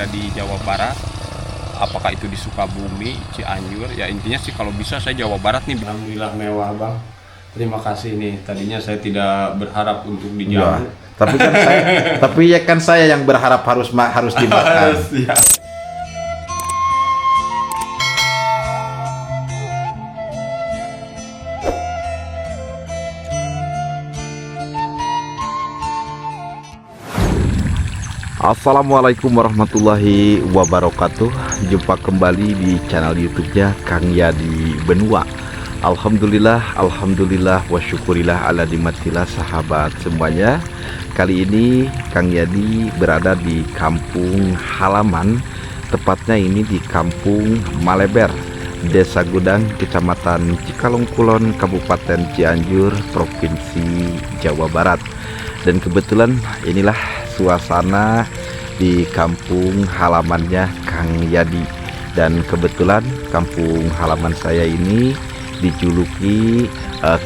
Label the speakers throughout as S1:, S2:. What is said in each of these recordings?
S1: ada di Jawa Barat, apakah itu di Sukabumi, Cianjur, ya intinya sih kalau bisa saya Jawa Barat nih. Alhamdulillah mewah Bang. Terima kasih nih. Tadinya saya tidak berharap untuk
S2: Iya.
S1: dijamu.
S2: Tapi ya kan saya yang berharap harus dimakan.
S1: Ya.
S2: Assalamualaikum warahmatullahi wabarakatuh. Jumpa kembali di channel YouTube-nya Kang Yadi Benua. Alhamdulillah wa syukurillah ala nikmatillah sahabat semuanya. Kali ini Kang Yadi berada di kampung halaman, tepatnya ini di Kampung Maleber, Desa Gudang, Kecamatan Cikalong Kulon, Kabupaten Cianjur, Provinsi Jawa Barat. Dan kebetulan inilah suasana di kampung halamannya Kang Yadi. Dan kebetulan kampung halaman saya ini dijuluki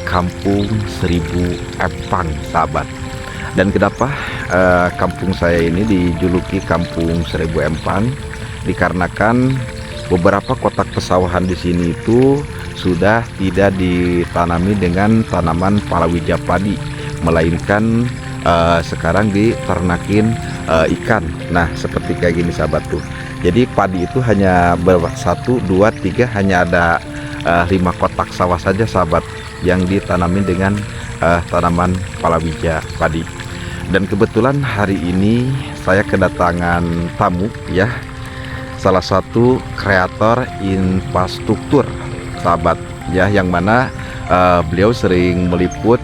S2: Kampung Seribu Empang, sahabat. Dan kenapa kampung saya ini dijuluki Kampung Seribu Empang? Dikarenakan beberapa kotak pesawahan di sini itu sudah tidak ditanami dengan tanaman palawija padi, melainkan sekarang diternakin ikan. Nah, seperti kayak gini sahabat tuh. Jadi padi itu hanya 1, 2, 3, hanya ada 5 kotak sawah saja sahabat yang ditanamin dengan tanaman palawija padi. Dan kebetulan hari ini saya kedatangan tamu ya, salah satu kreator infrastruktur sahabat ya, yang mana beliau sering meliput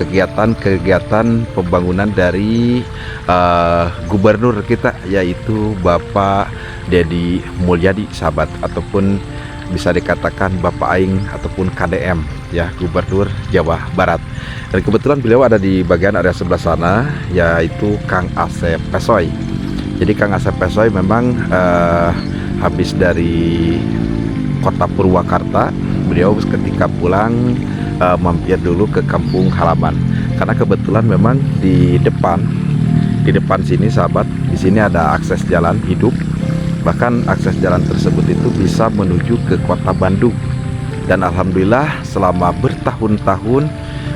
S2: kegiatan-kegiatan pembangunan dari gubernur kita, yaitu Bapak Deddy Mulyadi sahabat, ataupun bisa dikatakan Bapak Aing ataupun KDM ya, Gubernur Jawa Barat. Dan kebetulan beliau ada di bagian area sebelah sana, yaitu Kang Asep Pesoy. Jadi Kang Asep Pesoy memang habis dari kota Purwakarta, beliau ketika pulang mampir dulu ke kampung halaman, karena kebetulan memang di depan sini sahabat, di sini ada akses jalan hidup. Bahkan akses jalan tersebut itu bisa menuju ke kota Bandung. Dan alhamdulillah selama bertahun-tahun,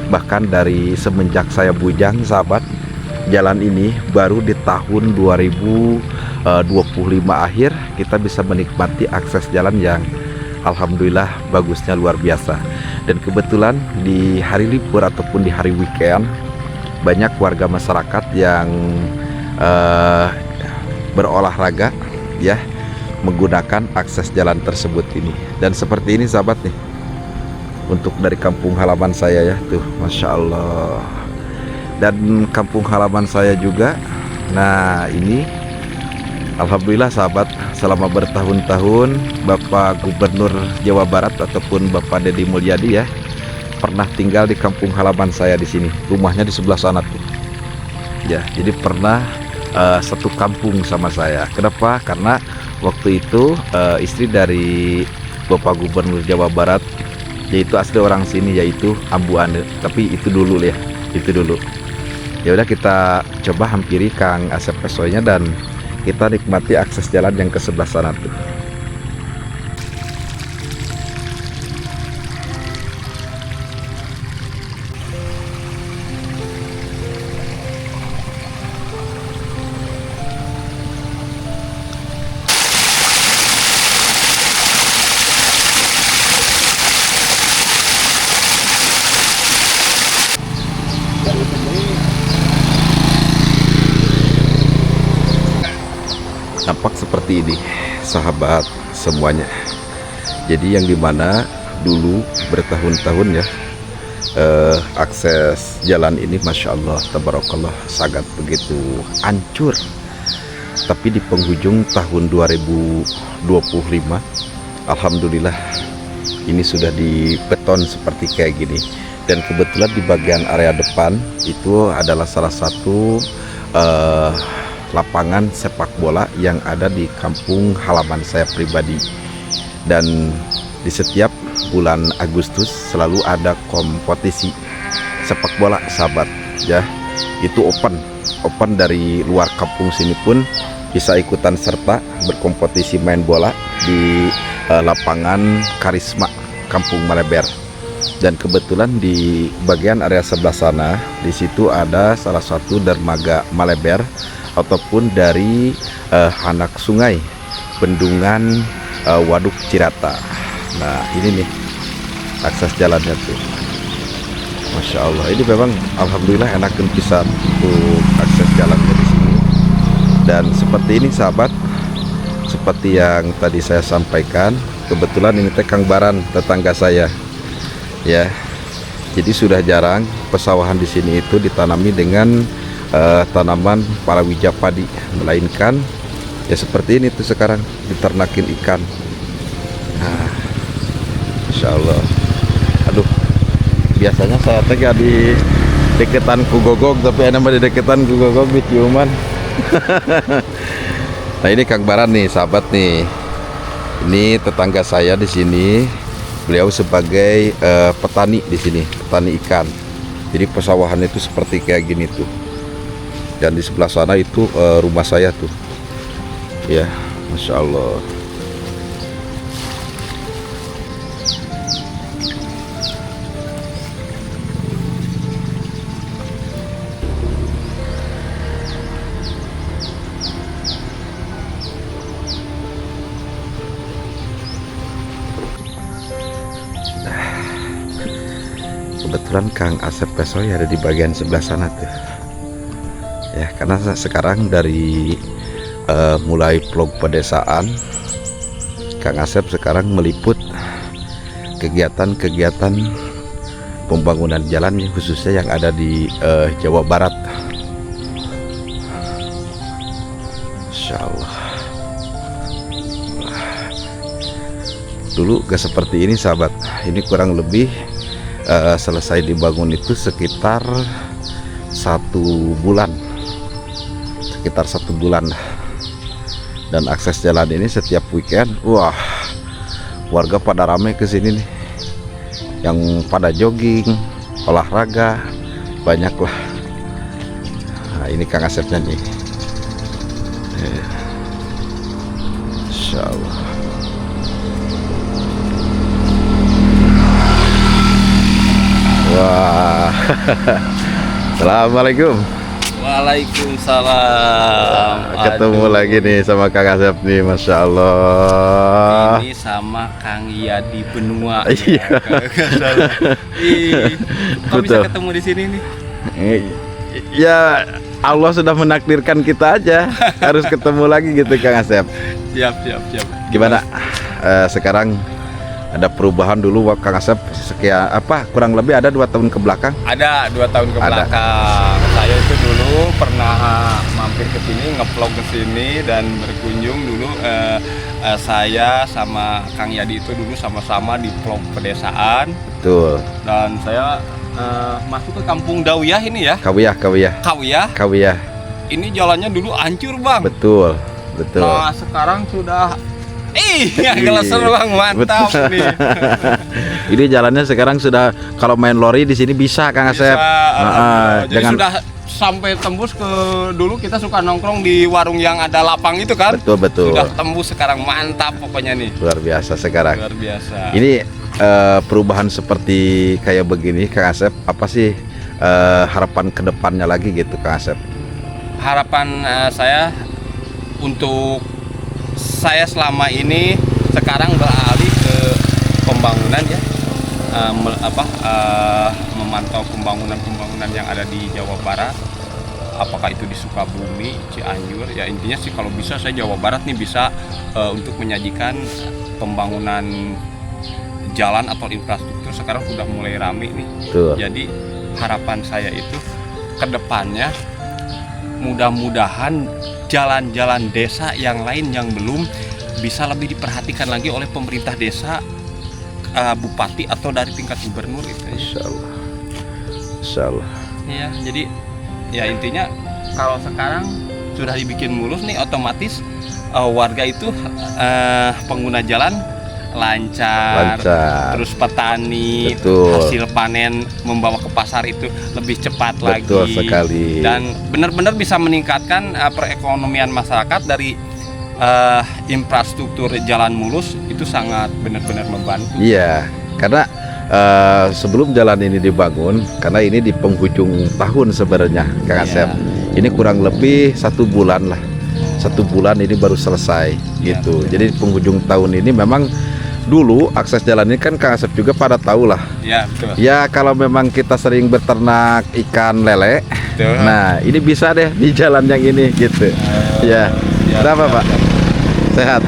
S2: bahkan dari semenjak saya bujang sahabat, jalan ini baru di tahun 2025 akhir kita bisa menikmati akses jalan yang alhamdulillah bagusnya luar biasa. Dan kebetulan di hari libur ataupun di hari weekend, banyak warga masyarakat yang berolahraga ya, menggunakan akses jalan tersebut ini. Dan seperti ini sahabat nih, untuk dari kampung halaman saya ya tuh, Masya Allah. Dan kampung halaman saya juga, nah ini alhamdulillah sahabat, selama bertahun-tahun Bapak Gubernur Jawa Barat ataupun Bapak Deddy Mulyadi ya pernah tinggal di kampung halaman saya di sini. Rumahnya di sebelah sana tuh. Ya, jadi pernah satu kampung sama saya. Kenapa? Karena waktu itu istri dari Bapak Gubernur Jawa Barat, yaitu asli orang sini, yaitu Ambu Ane. Tapi itu dulu ya, itu dulu. Ya udah, kita coba hampiri Kang Asep Pesoynya dan kita nikmati akses jalan yang ke sebelah sana tuh. Nampak seperti ini sahabat semuanya. Jadi yang dimana dulu bertahun-tahun ya, akses jalan ini Masya Allah tabarakallah sangat begitu hancur. Tapi di penghujung tahun 2025 alhamdulillah ini sudah dibeton seperti kayak gini. Dan kebetulan di bagian area depan itu adalah salah satu lapangan sepak bola yang ada di kampung halaman saya pribadi. Dan di setiap bulan Agustus selalu ada kompetisi sepak bola sahabat ya, itu open dari luar kampung sini pun bisa ikutan serta berkompetisi main bola di lapangan Karisma Kampung Maleber. Dan kebetulan di bagian area sebelah sana, di situ ada salah satu dermaga Maleber ataupun dari anak sungai bendungan Waduk Cirata. Nah, ini nih akses jalannya tuh. Masya Allah, ini memang alhamdulillah enakan pisan untuk akses jalannya di sini. Dan seperti ini sahabat, seperti yang tadi saya sampaikan, kebetulan ini teh Kang Baran, tetangga saya. Ya, jadi sudah jarang pesawahan di sini itu ditanami dengan tanaman palawija padi, melainkan ya seperti ini tuh sekarang diternakin ikan. Nah, Insya Allah. Aduh, biasanya saya tega di deketan kugogog, tapi ada di deketan kugogog di ciuman. Nah, ini Kang Baran nih, sahabat nih. Ini tetangga saya di sini. Beliau sebagai petani di sini, petani ikan. Jadi pesawahan itu seperti kayak gini tuh. Dan di sebelah sana itu rumah saya tuh. Ya, Masya Allah. Kebetulan Kang Asep Pesoy ada di bagian sebelah sana tuh. Ya, karena sekarang dari mulai vlog pedesaan, Kang Asep sekarang meliput kegiatan-kegiatan pembangunan jalan khususnya yang ada di Jawa Barat. Insya Allah. Dulu gak seperti ini sahabat. Ini kurang lebih selesai dibangun itu sekitar 1 bulan, sekitar 1 bulan. Dan akses jalan ini setiap weekend, wah, warga pada rame ke sini nih, yang pada jogging, olahraga, banyak lah. Nah, ini Kang Asepnya nih. Insya Allah. Wah, Assalamualaikum.
S1: Waalaikumsalam.
S2: Ketemu lagi nih sama Kang Asep nih, Masya Allah.
S1: Ini sama Kang Yadi Benua.
S2: Iya.
S1: Kok bisa
S2: Betul.
S1: ketemu di sini nih?
S2: Ya, Allah sudah menakdirkan kita aja harus ketemu lagi gitu Kang Asep.
S1: Siap.
S2: Gimana sekarang? Ada perubahan dulu Kang Asep sekian kurang lebih ada 2 tahun ke belakang.
S1: Ada 2 tahun ke
S2: Ada.
S1: belakang. Saya itu dulu pernah mampir ke sini, ngevlog ke sini dan berkunjung dulu. Saya sama Kang Yadi itu dulu sama-sama di vlog pedesaan.
S2: Betul.
S1: Dan saya masuk ke Kampung Dawiyah ini ya.
S2: Kawiyah.
S1: Kawiyah. Ini jalannya dulu hancur, Bang.
S2: Betul.
S1: Nah, sekarang sudah seru Bang, mantap
S2: Betul.
S1: nih.
S2: Ini jalannya sekarang sudah, kalau main lori di sini bisa Kang Asep.
S1: Jadi sudah sampai tembus ke, dulu kita suka nongkrong di warung yang ada lapang itu kan.
S2: Betul.
S1: Sudah tembus sekarang, mantap pokoknya nih.
S2: Luar biasa sekarang.
S1: Luar biasa.
S2: Ini perubahan seperti kayak begini Kang Asep, apa sih harapan kedepannya lagi gitu Kang Asep?
S1: Harapan saya untuk saya selama ini sekarang beralih ke pembangunan ya, memantau pembangunan yang ada di Jawa Barat, apakah itu di Sukabumi, Cianjur, ya intinya sih kalau bisa saya Jawa Barat nih bisa untuk menyajikan pembangunan jalan atau infrastruktur sekarang sudah mulai rame nih.
S2: Betul.
S1: Jadi harapan saya itu kedepannya mudah-mudahan jalan-jalan desa yang lain yang belum bisa lebih diperhatikan lagi oleh pemerintah desa, bupati atau dari tingkat gubernur itu.
S2: Insya Allah.
S1: Ya, jadi ya intinya kalau sekarang sudah dibikin mulus nih, otomatis warga itu pengguna jalan lancar. Terus petani
S2: Betul.
S1: hasil panen membawa ke pasar itu lebih cepat
S2: Betul
S1: lagi.
S2: sekali.
S1: Dan benar-benar bisa meningkatkan perekonomian masyarakat dari infrastruktur jalan mulus itu sangat benar-benar membantu.
S2: Iya, karena sebelum jalan ini dibangun, karena ini di penghujung tahun sebenarnya, Kang Asep. Ini kurang lebih 1 bulan lah. 1 bulan ini baru selesai gitu. Jadi di penghujung tahun ini memang dulu akses jalan ini kan Kang Asep juga pada tahu lah.
S1: Ya, betul.
S2: Ya kalau memang kita sering beternak ikan lele,
S1: Betul.
S2: nah ini bisa deh di jalan yang ini gitu. Ya, kenapa Pak? Sehat.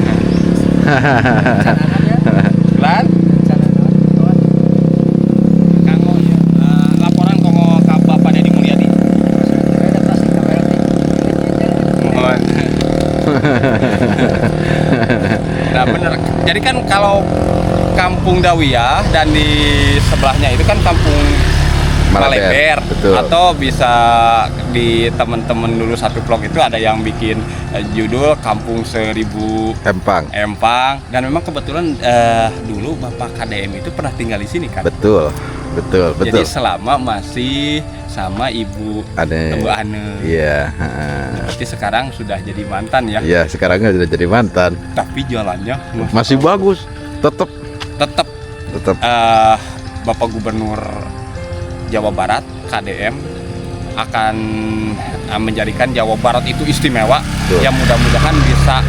S1: Lan? Kanggo ya. Laporan komo ka Bapak Deddy Mulyadi. Mohon. Nah bener. Jadi kan kalau Kampung Dawiyah dan di sebelahnya itu kan Kampung Maleber,
S2: betul.
S1: atau bisa di teman-teman dulu satu vlog itu ada yang bikin judul Kampung 1000
S2: Empang.
S1: Empang, dan memang kebetulan dulu Bapak KDM itu pernah tinggal di sini kan.
S2: Betul, betul, betul.
S1: Jadi selama masih sama Ibu
S2: Ane. Iya.
S1: Berarti sekarang sudah jadi mantan ya.
S2: Iya, sekarang sudah jadi mantan.
S1: Tapi jalannya
S2: Masih bagus, tetap
S1: tetap Bapak Gubernur Jawa Barat KDM akan menjadikan Jawa Barat itu istimewa.
S2: Betul.
S1: Yang mudah-mudahan bisa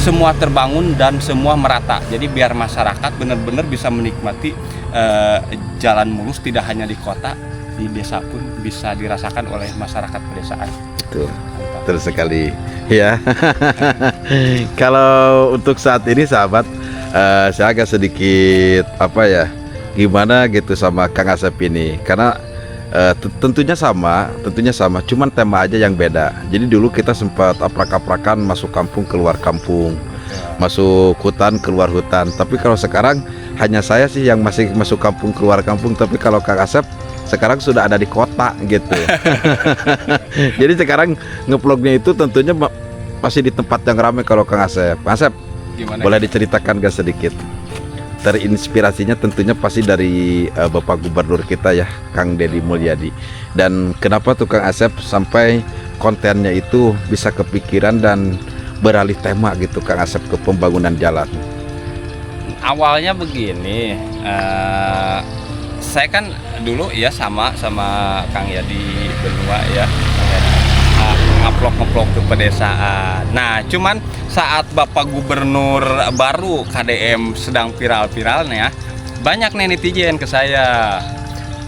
S1: semua terbangun dan semua merata. Jadi biar masyarakat benar-benar bisa menikmati jalan mulus tidak hanya di kota, di desa pun bisa dirasakan oleh masyarakat pedesaan.
S2: Betul. Betul sekali. Ya. Kalau untuk saat ini sahabat, saya agak sedikit gimana gitu sama Kang Asep ini, karena tentunya sama, cuman tema aja yang beda. Jadi dulu kita sempat aprak-aprakan masuk kampung keluar kampung, masuk hutan keluar hutan. Tapi kalau sekarang hanya saya sih yang masih masuk kampung keluar kampung. Tapi kalau Kang Asep sekarang sudah ada di kota gitu. Jadi sekarang ngevlognya itu tentunya masih di tempat yang ramai. Kalau Kang Asep,
S1: Gimana
S2: boleh diceritakan gak sedikit? Terinspirasinya tentunya pasti dari Bapak Gubernur kita ya, Kang Deddy Mulyadi. Dan kenapa tuh Kang Asep sampai kontennya itu bisa kepikiran dan beralih tema gitu Kang Asep ke pembangunan jalan?
S1: Awalnya begini, saya kan dulu ya sama Kang Yadi Benua ya, ngeplok ke pedesaan. Nah, cuman saat Bapak Gubernur baru KDM sedang viral-viralnya, banyak nih netizen ke saya,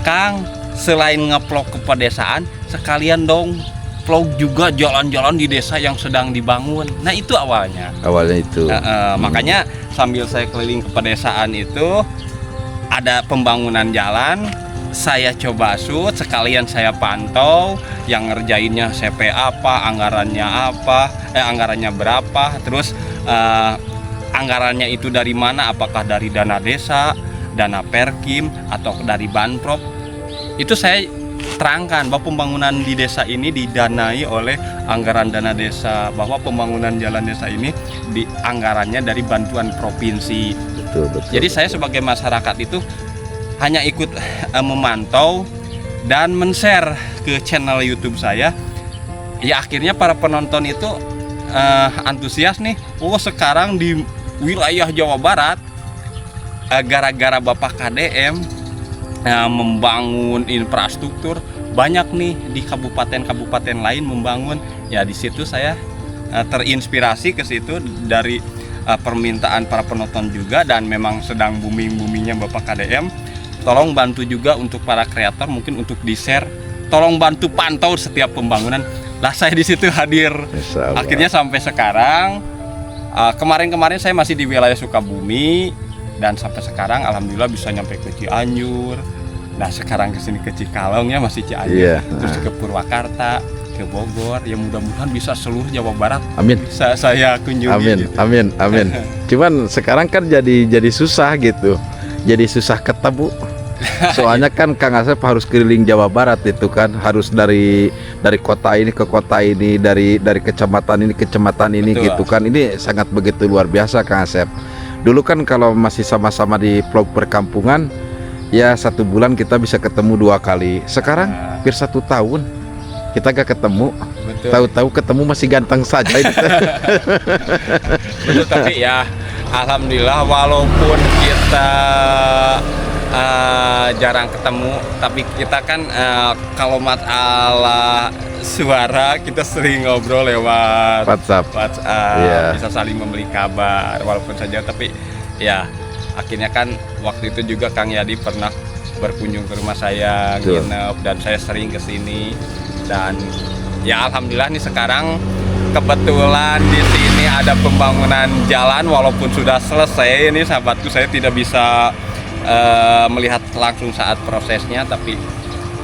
S1: Kang, selain ngeplok ke pedesaan, sekalian dong vlog juga jalan-jalan di desa yang sedang dibangun. Nah, itu awalnya.
S2: Awalnya itu.
S1: Makanya sambil saya keliling ke pedesaan itu ada pembangunan jalan. Saya coba shoot, sekalian saya pantau yang ngerjainnya CP apa, anggarannya berapa, terus anggarannya itu dari mana, apakah dari dana desa, dana perkim, atau dari banprop. Itu saya terangkan bahwa pembangunan di desa ini didanai oleh anggaran dana desa, bahwa pembangunan jalan desa ini di anggarannya dari bantuan provinsi.
S2: Betul.
S1: Jadi saya sebagai masyarakat itu hanya ikut memantau dan men-share ke channel YouTube saya. Ya akhirnya para penonton itu antusias nih. Oh, sekarang di wilayah Jawa Barat gara-gara Bapak KDM membangun infrastruktur, banyak nih di kabupaten-kabupaten lain membangun. Ya di situ saya terinspirasi ke situ dari permintaan para penonton juga, dan memang sedang booming-boomingnya Bapak KDM. Tolong bantu juga untuk para kreator, mungkin untuk di-share. Tolong bantu pantau setiap pembangunan. Lah saya di situ hadir. Akhirnya sampai sekarang, kemarin saya masih di wilayah Sukabumi, dan sampai sekarang alhamdulillah bisa nyampe ke Cianjur. Nah sekarang kesini ke Cikalong ya, masih Cianjur, terus ke Purwakarta, ke Bogor. Ya mudah-mudahan bisa seluruh Jawa Barat.
S2: Amin.
S1: Bisa saya kunjungi.
S2: Amin. Cuman sekarang kan jadi susah gitu. Jadi susah ketemu. Soalnya kan Kang Asep harus keliling Jawa Barat itu kan, harus dari kota ini ke kota ini, dari kecamatan ini ke kecamatan ini. Betul. Gitu kan. Ini sangat begitu luar biasa Kang Asep. Dulu kan kalau masih sama-sama di vlog perkampungan, ya 1 bulan kita bisa ketemu 2 kali. Sekarang hampir 1 tahun kita gak ketemu.
S1: Betul.
S2: Tahu-tahu ketemu masih ganteng saja ini.
S1: Betul, tapi ya alhamdulillah walaupun kita jarang ketemu, tapi kita kan kalau masalah suara kita sering ngobrol lewat
S2: WhatsApp. Iya.
S1: Bisa saling memberi kabar walaupun saja, tapi ya akhirnya kan waktu itu juga Kang Yadi pernah berkunjung ke rumah saya,
S2: Betul.
S1: nginep, dan saya sering ke sini. Dan ya alhamdulillah nih sekarang kebetulan di sini ada pembangunan jalan walaupun sudah selesai. Ini sahabatku, saya tidak bisa melihat langsung saat prosesnya, tapi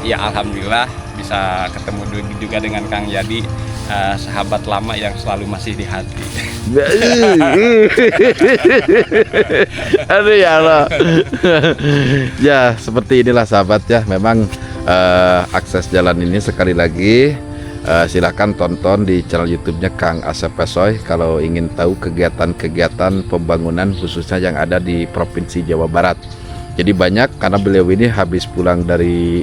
S1: ya alhamdulillah bisa ketemu juga dengan Kang Yadi, sahabat lama yang selalu masih di hati.
S2: Aduh ya Allah. Ya seperti inilah sahabat ya. Memang akses jalan ini sekali lagi silahkan tonton di channel YouTube-nya Kang Asep Pesoy kalau ingin tahu kegiatan-kegiatan pembangunan khususnya yang ada di Provinsi Jawa Barat. Jadi banyak karena beliau ini habis pulang dari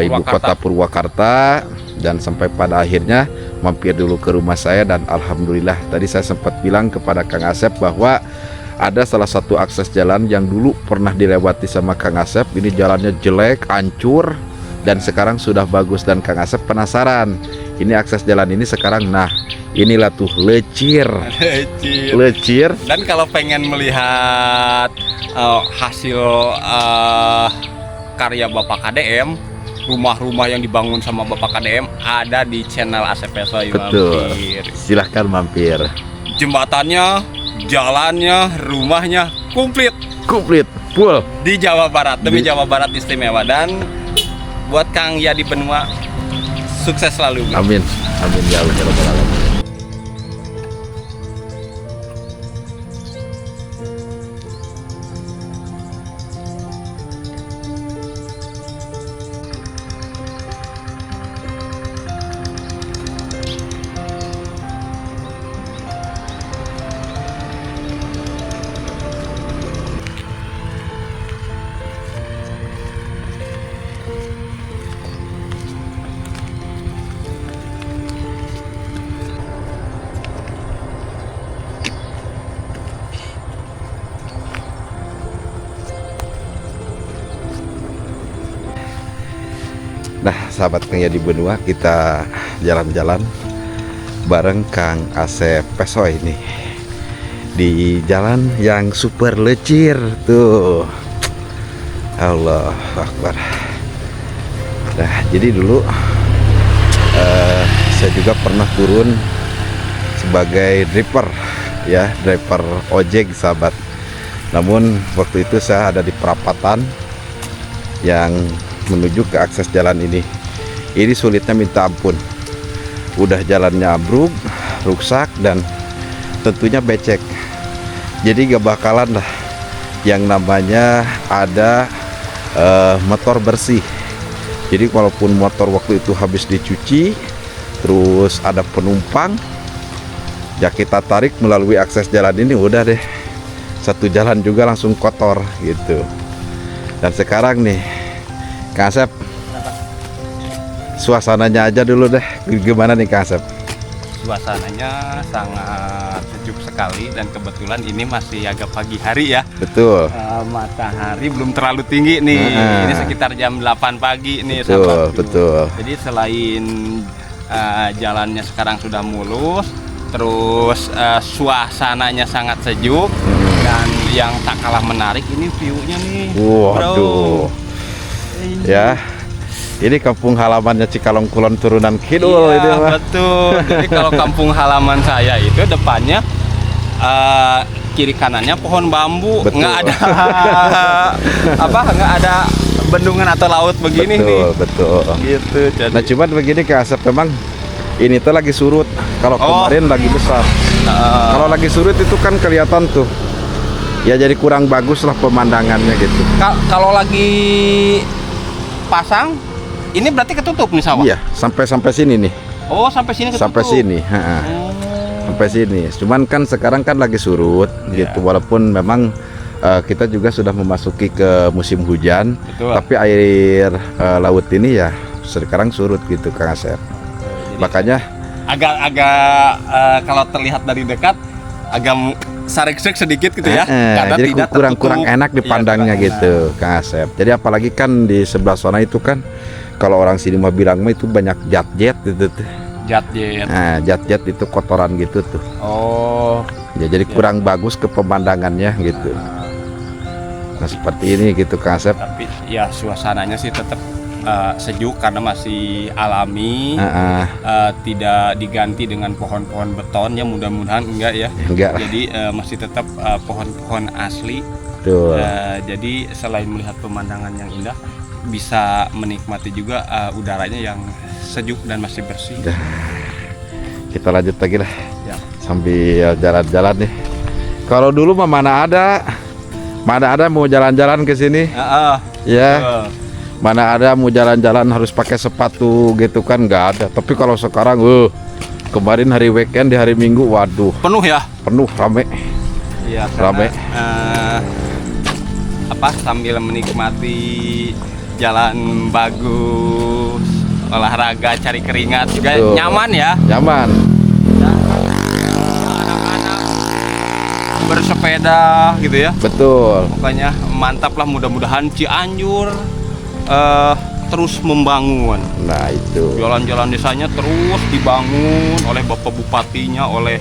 S2: ibu kota Purwakarta dan sampai pada akhirnya mampir dulu ke rumah saya, dan alhamdulillah tadi saya sempat bilang kepada Kang Asep bahwa ada salah satu akses jalan yang dulu pernah dilewati sama Kang Asep. Ini jalannya jelek, hancur, dan sekarang sudah bagus, dan Kang Asep penasaran ini akses jalan ini sekarang. Nah inilah tuh lecir.
S1: Dan kalau pengen melihat hasil karya Bapak KDM, rumah-rumah yang dibangun sama Bapak KDM ada di channel Asep Pesoy.
S2: Betul.
S1: Mampir.
S2: Silahkan mampir.
S1: Jembatannya, jalannya, rumahnya komplit
S2: full
S1: di Jawa Barat, demi Jawa Barat istimewa. Dan buat Kang Yadi Benua, sukses selalu.
S2: Amin, amin ya Allah ya Rabbal Alamin. Nah sahabat Kang Yadi Benua, kita jalan-jalan bareng Kang Asep Pesoy nih di jalan yang super lecir tuh. Allah Akbar. Nah jadi dulu saya juga pernah turun sebagai driver ya, driver ojek sahabat. Namun waktu itu saya ada di perapatan yang menuju ke akses jalan ini. Ini sulitnya minta ampun. Udah jalannya ambruk, rusak, dan tentunya becek. Jadi gak bakalan lah yang namanya ada motor bersih. Jadi walaupun motor waktu itu habis dicuci, terus ada penumpang, ya kita tarik melalui akses jalan ini, udah deh satu jalan juga langsung kotor gitu. Dan sekarang nih Kang Asep, suasananya aja dulu deh, gimana nih Kang Asep?
S1: Suasananya sangat sejuk sekali, dan kebetulan ini masih agak pagi hari ya.
S2: Betul.
S1: Matahari belum terlalu tinggi nih. Ini sekitar jam 8 pagi nih.
S2: Betul,
S1: sahabatku.
S2: betul.
S1: Jadi selain jalannya sekarang sudah mulus, terus suasananya sangat sejuk, dan yang tak kalah menarik ini view-nya nih.
S2: Waduh. Ya, ini kampung halamannya Cikalong Kulon turunan Kidul
S1: iya,
S2: ini mah.
S1: betul. Jadi kalau kampung halaman saya itu depannya kiri kanannya pohon bambu,
S2: Betul.
S1: nggak ada nggak ada bendungan atau laut begini nih.
S2: Betul.
S1: Gitu. Jadi.
S2: Nah cuman begini Kang Asep, memang ini tuh lagi surut. Kalau kemarin lagi besar. Kalau lagi surut itu kan kelihatan tuh. Ya jadi kurang bagus lah pemandangannya gitu.
S1: Kalau lagi pasang, ini berarti ketutup nih sawah?
S2: Iya, sampai sini nih.
S1: Oh, sampai sini ketutup.
S2: Sampai sini.
S1: Oh.
S2: sampai sini. Cuman kan sekarang kan lagi surut
S1: Iya.
S2: gitu. Walaupun memang kita juga sudah memasuki ke musim hujan,
S1: Betul.
S2: tapi air laut ini ya sekarang surut gitu Kang Asep.
S1: Jadi
S2: Makanya
S1: agak kalau terlihat dari dekat agak sarik-sarik sedikit gitu ya, karena
S2: jadi
S1: tidak
S2: kurang
S1: tertutup.
S2: enak dipandangnya
S1: Iya, kurang
S2: gitu Kang Asep. Jadi apalagi kan di sebelah sana itu kan kalau orang sini mah bilang mah itu banyak jet-jet gitu tuh.
S1: Jet-jet.
S2: Nah, jet-jet itu kotoran gitu tuh.
S1: Oh,
S2: Ya jadi kurang bagus ke pemandangannya gitu. Nah, seperti ini gitu Kang Asep.
S1: tapi ya suasananya sih tetap sejuk karena masih alami, tidak diganti dengan pohon-pohon beton ya, mudah-mudahan enggak ya.
S2: Enggak lah.
S1: Jadi masih tetap pohon-pohon asli.
S2: Tuh.
S1: Jadi selain melihat pemandangan yang indah, bisa menikmati juga udaranya yang sejuk dan masih bersih.
S2: Kita lanjut lagi lah
S1: Ya.
S2: sambil jalan-jalan nih. Kalau dulu mah mana ada mau jalan-jalan ke sini ya. Mana ada mau jalan-jalan harus pakai sepatu gitu kan, nggak ada. Tapi kalau sekarang kemarin hari weekend di hari Minggu, waduh
S1: Penuh ya.
S2: penuh rame.
S1: Iya,
S2: Rame.
S1: Sambil menikmati jalan bagus, olahraga, cari keringat juga
S2: Betul.
S1: nyaman ya.
S2: Nyaman.
S1: Anak-anak bersepeda gitu ya.
S2: Betul.
S1: Pokoknya mantap lah, mudah-mudahan Cianjur terus membangun.
S2: Nah itu.
S1: Jalan-jalan desanya terus dibangun oleh Bapak Bupatinya, oleh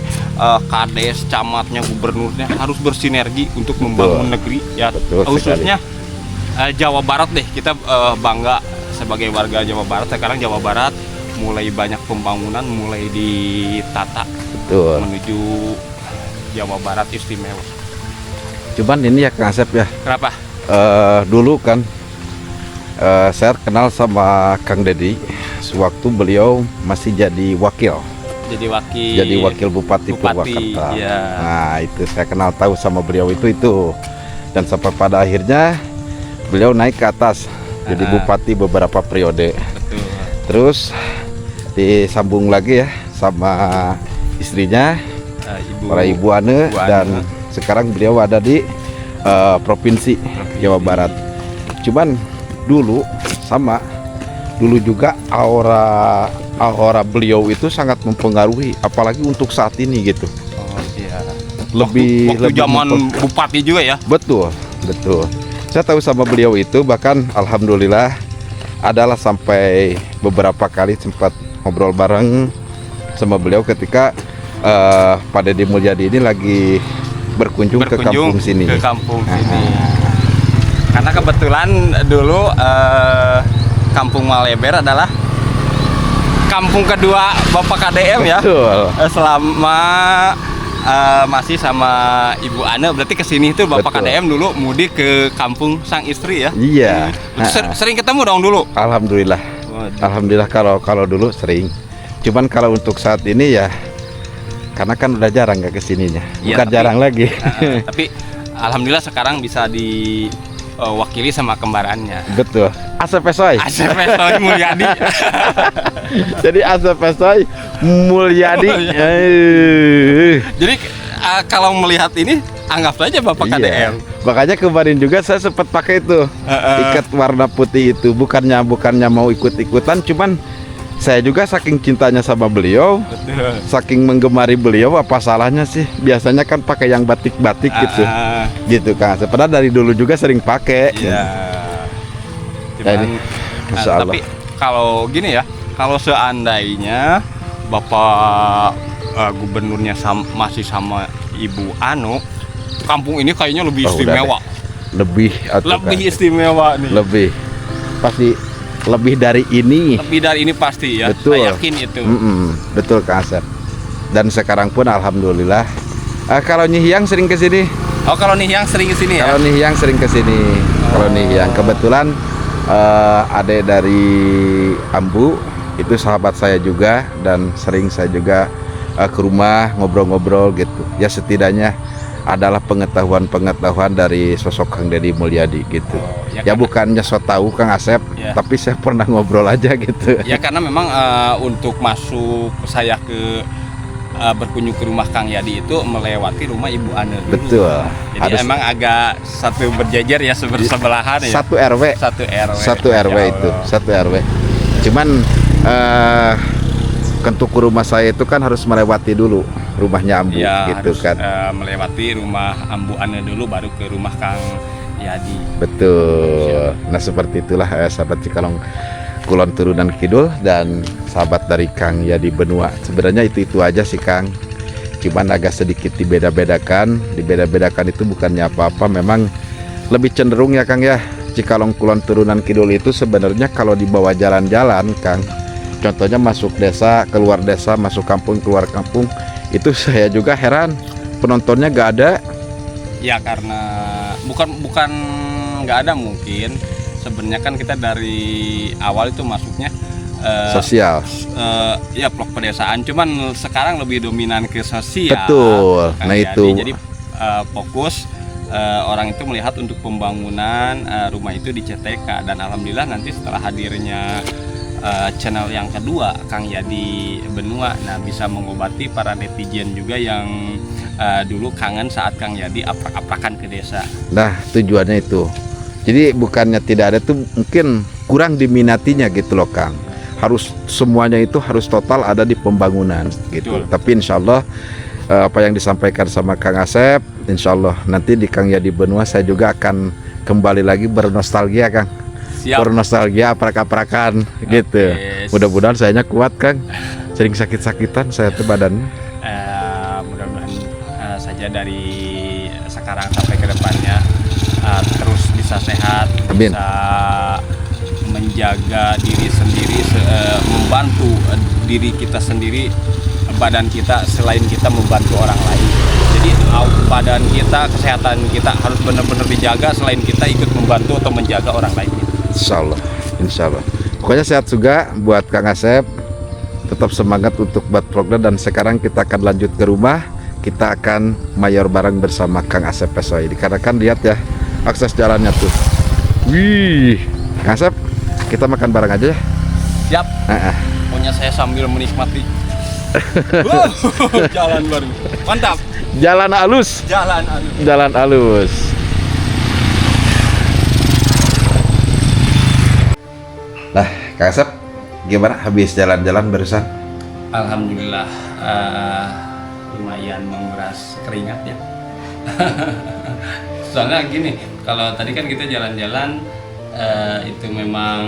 S1: Kades, camatnya, gubernurnya harus bersinergi untuk membangun negeri ya.
S2: Betul
S1: Khususnya Jawa Barat deh, kita bangga sebagai warga Jawa Barat. Sekarang Jawa Barat mulai banyak pembangunan, mulai ditata
S2: Betul.
S1: menuju Jawa Barat istimewa.
S2: Cuman ini ya Kang Asep ya.
S1: Kenapa?
S2: Dulu kan saya kenal sama Kang Dedi sewaktu beliau masih jadi wakil
S1: Jadi
S2: Bupati Purwakarta.
S1: ya.
S2: Nah itu saya kenal tahu sama beliau itu dan sampai pada akhirnya beliau naik ke atas jadi bupati beberapa periode.
S1: Betul.
S2: Terus disambung lagi ya sama istrinya Ibu Ane, dan sekarang beliau ada di provinsi Jawa Barat. Cuman dulu juga aura beliau itu sangat mempengaruhi, apalagi untuk saat ini gitu.
S1: Oh iya.
S2: Lebih
S1: waktu zaman bupati juga ya.
S2: Betul. Saya tahu sama beliau itu, bahkan alhamdulillah adalah sampai beberapa kali sempat ngobrol bareng sama beliau ketika Pak Deddy Mulyadi ini lagi berkunjung ke kampung sini.
S1: Karena kebetulan dulu Kampung Maleber adalah kampung kedua Bapak KDM ya.
S2: Betul.
S1: Selama masih sama Ibu Ane, berarti kesini tuh Bapak
S2: Betul.
S1: KDM dulu mudik ke kampung sang istri ya.
S2: Iya.
S1: Sering ketemu dong dulu.
S2: Alhamdulillah. Alhamdulillah kalau dulu sering. Cuman kalau untuk saat ini ya, karena kan udah jarang nggak kesininya.
S1: Iya,
S2: Bukan jarang lagi.
S1: Tapi alhamdulillah sekarang bisa diwakili sama kembarannya.
S2: Betul. Asep Esoy.
S1: Asep Esoy Mulyadi.
S2: Jadi Asep Esoy Mulyadi.
S1: Jadi kalau melihat ini anggap saja Bapak
S2: Iya.
S1: KDM.
S2: Makanya kemarin juga saya sempat pakai itu ikat warna putih itu. Bukannya mau ikut-ikutan, cuman saya juga saking cintanya sama beliau,
S1: Betul.
S2: saking menggemari beliau, apa salahnya sih? Biasanya kan pakai yang batik-batik gitu kan. Padahal dari dulu juga sering pakai.
S1: Iya.
S2: Jadi, Masya Allah.
S1: Tapi kalau gini ya, kalau seandainya Bapak gubernurnya masih sama Ibu Anu, kampung ini kayaknya lebih
S2: Oh, udah
S1: istimewa.
S2: Lebih
S1: Istimewa nih.
S2: lebih pasti lebih dari ini.
S1: Lebih dari ini pasti ya.
S2: Betul.
S1: Saya yakin itu.
S2: Betul Kang Asep. Dan sekarang pun alhamdulillah. Kalau Nyihyang sering ke sini.
S1: Oh, kalau Nyihyang sering kesini ya?
S2: Kalau Nyihyang sering ke sini. Kalau Nyihyang kebetulan adek dari Ambu itu sahabat saya juga, dan sering saya juga ke rumah ngobrol-ngobrol gitu. Ya setidaknya adalah pengetahuan dari sosok Kang Deddy Mulyadi gitu. Ya bukannya so tahu Kang Asep, tapi saya pernah ngobrol aja gitu.
S1: Ya karena memang untuk masuk saya ke berkunjung ke rumah Kang Yadi itu melewati rumah Ibu Ane dulu.
S2: Betul.
S1: Jadi emang agak satu berjejer ya, bersebelahan ya.
S2: Satu RW. Satu RW itu, satu RW. Cuman untuk ke rumah saya itu kan harus melewati dulu rumahnya Ambu
S1: ya,
S2: gitu
S1: harus,
S2: kan.
S1: Melewati rumah Ambu Ane dulu baru ke rumah Kang Yadi.
S2: Betul. Nah seperti itulah sahabat Cikalong Kulon Turunan Kidul dan sahabat dari Kang Yadi Benua. Sebenarnya itu aja sih Kang. Cuman agak sedikit dibeda-bedakan. Dibeda-bedakan itu bukannya apa-apa. Memang lebih cenderung ya Kang ya. Cikalong Kulon Turunan Kidul itu sebenarnya kalau dibawa jalan-jalan Kang. Contohnya masuk desa, keluar desa, masuk kampung, keluar kampung. Itu saya juga heran. Penontonnya gak ada.
S1: Ya karena bukan nggak ada mungkin. Sebenarnya kan kita dari awal itu masuknya
S2: Sosial.
S1: Ya vlog pedesaan, cuman sekarang lebih dominan ke sosial.
S2: Betul.
S1: Kang
S2: Nah
S1: Yadi.
S2: itu.
S1: Jadi fokus orang itu melihat untuk pembangunan rumah itu di CTK, dan alhamdulillah nanti setelah hadirnya channel yang kedua Kang Yadi Benua, nah bisa mengobati para netizen juga yang dulu kangen saat Kang Yadi aprak-aprakan ke desa.
S2: Nah tujuannya itu. Jadi bukannya tidak ada tuh, mungkin kurang diminatinya gitu loh Kang. Harus semuanya itu harus total ada di pembangunan gitu.
S1: Betul.
S2: Tapi insya Allah apa yang disampaikan sama Kang Asep, insya Allah nanti di Kang Yadi Benua saya juga akan kembali lagi bernostalgia Kang.
S1: Siap.
S2: Bernostalgia aprak-aprakan gitu. Mudah-mudahan sayanya kuat Kang. Sering sakit-sakitan saya tuh badannya.
S1: Mudah-mudahan saja dari sekarang sampai ke depannya terus bisa sehat,
S2: Amin.
S1: bisa menjaga diri sendiri, membantu diri kita sendiri, badan kita, selain kita membantu orang lain. Jadi badan kita, kesehatan kita harus benar-benar dijaga, selain kita ikut membantu atau menjaga orang lain.
S2: Insya Allah. Pokoknya sehat juga buat Kang Asep. Tetap semangat untuk buat program, dan sekarang kita akan lanjut ke rumah. Kita akan mayor bareng bersama Kang Asep Pesoy. Dikarenakan lihat ya akses jalannya tuh. Wih, Kang Asep, kita makan bareng aja ya.
S1: Siap. Pokoknya saya sambil menikmati jalan baru. Mantap.
S2: Jalan halus. Jalan halus. Nah, Kang Asep, gimana habis jalan-jalan barusan?
S1: Alhamdulillah lumayan menguras keringat ya. Soalnya gini, kalau tadi kan kita jalan-jalan itu memang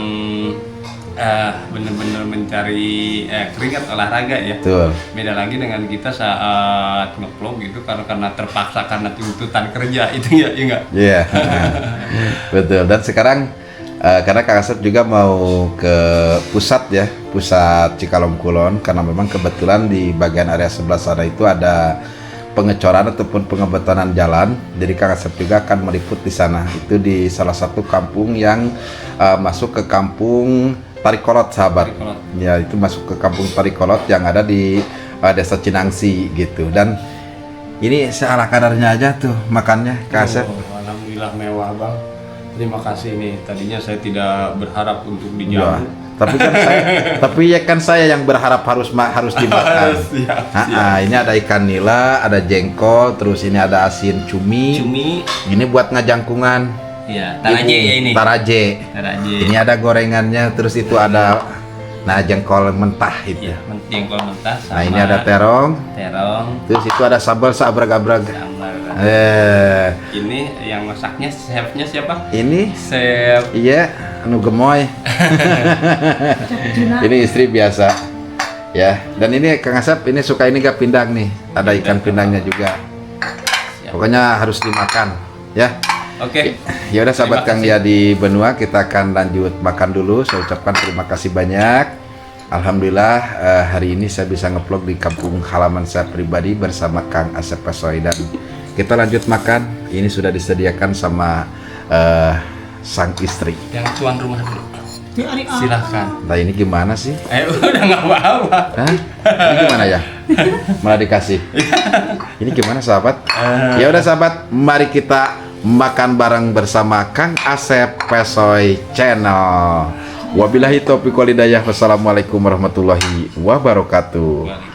S1: benar-benar mencari keringat olahraga ya.
S2: Betul.
S1: Beda lagi dengan kita saat nge-vlog gitu karena terpaksa, karena tuntutan kerja itu ya enggak.
S2: Iya. Betul. Dan sekarang karena Kang Asep juga mau ke pusat ya, pusat Cikalong Kulon, karena memang kebetulan di bagian area sebelah sana itu ada pengecoran ataupun pengebetonan jalan. Jadi Kang Asep juga akan meliput di sana. Itu di salah satu kampung yang masuk ke kampung Tarikolot sahabat. Ya, itu masuk ke kampung Tarikolot yang ada di desa Cinangsi gitu. Dan ini seala kadarnya aja tuh makannya Kang Asep.
S1: Alhamdulillah mewah Bang. Terima kasih nih. Tadinya saya tidak berharap untuk
S2: Ya,
S1: dijamu.
S2: tapi ya kan saya yang berharap harus dimakan.
S1: Siap.
S2: Ini ada ikan nila, ada jengkol, terus ini ada asin cumi. Ini buat ngajangkungan.
S1: Iya, taraje ya ini.
S2: Taraje. Ini ada gorengannya, terus itu ada jengkol mentah itu.
S1: Iya, jengkol mentah sama.
S2: Nah, ini ada terong. Terus itu ada sambal seabrag-abrag.
S1: Ini yang masaknya, chefnya siapa?
S2: Ini
S1: Chef.
S2: iya, anu gemoy. Ini istri biasa. Ya, dan ini Kang Asep ini suka ini gak pindang nih. Ada ikan pindangnya juga.
S1: Siap.
S2: Pokoknya harus dimakan, ya.
S1: Oke.
S2: Ya udah sahabat Kang Yadi Benua, kita akan lanjut makan dulu. Saya ucapkan terima kasih banyak. Alhamdulillah hari ini saya bisa ngevlog di kampung halaman saya pribadi bersama Kang Asep Pesoy, dan kita lanjut makan. Ini sudah disediakan sama sang istri.
S1: Yang tuan rumah dulu. Silahkan.
S2: Nah ini gimana sih?
S1: Udah nggak apa-apa.
S2: Hah? Ini gimana ya? Malah dikasih. Ini gimana sahabat? Ya udah sahabat, mari kita makan bareng bersama Kang Asep Pesoy Channel. Wabillahi taufiq wal hidayah. Wassalamualaikum warahmatullahi wabarakatuh.